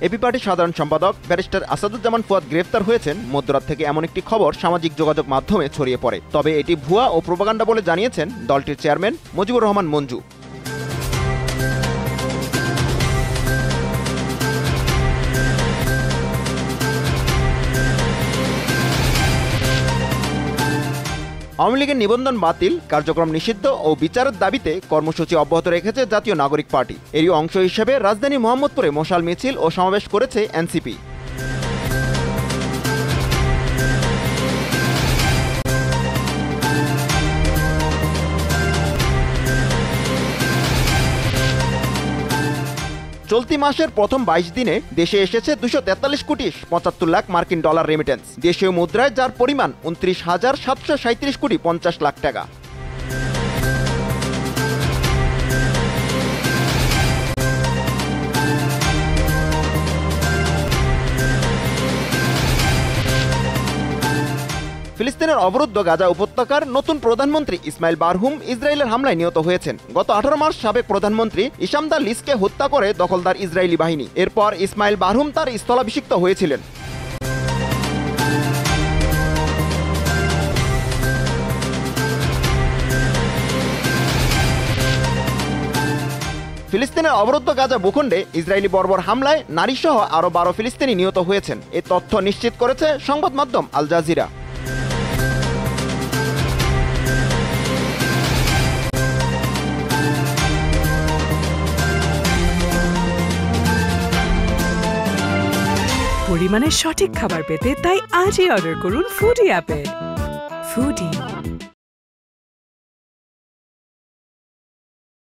AB পার্টির সাধারণ সম্পাদক ব্যারিস্টার আসাদুজ্জামান ফুয়াদ গ্রেফতার হয়েছেন মধ্যরাত থেকে এমন একটি খবর সামাজিক যোগাযোগ মাধ্যমে ছড়িয়ে পড়ে। তবে এটি ভুয়া ও প্রোপাগান্ডা বলে জানিয়েছেন দলটির চেয়ারম্যান মুজিবুর রহমান মঞ্জু। আওয়ামী লীগের নিবন্ধন বাতিল, কার্যক্রম নিষিদ্ধ ও বিচারের দাবিতে কর্মসূচি অব্যাহত রেখেছে জাতীয় নাগরিক পার্টি। এরই অংশ হিসেবে রাজধানী মোহাম্মদপুরে মশাল মিছিল ও সমাবেশ করেছে এনসিপি। চলতি মাসের প্রথম 22 দিনে দেশে এসেছে 243 কোটি 75 লাখ মার্কিন ডলার রেমিটেন্স দেশীয় মুদ্রায়, যার পরিমাণ 29,737 কোটি 50 লাখ টাকা। ফিলিস্তিনের অবরুদ্ধ গাজা উপত্যকার নতুন প্রধানমন্ত্রী ইসমাইল বারহুম ইসরায়েলের হামলায় নিহত হয়েছেন। গত 18 মার্চ সাবেক প্রধানমন্ত্রী ইসামদা লিসকে হত্যা করে দখলদার ইসরায়েলি বাহিনী। এরপর ইসমাইল বারহুম তার স্থলাভিষিক্ত হয়েছিলেন। ফিলিস্তিনের অবরুদ্ধ গাজা ভূখণ্ডে ইসরায়েলি বর্বর হামলায় নারীসহ আরও 12 ফিলিস্তিনি নিহত হয়েছেন। এ তথ্য নিশ্চিত করেছে সংবাদ মাধ্যম আল জাজিরা। পরিমাণের সঠিক খাবার পেতে তাই আজই অর্ডার করুন ফুডি অ্যাপে। ফুডি।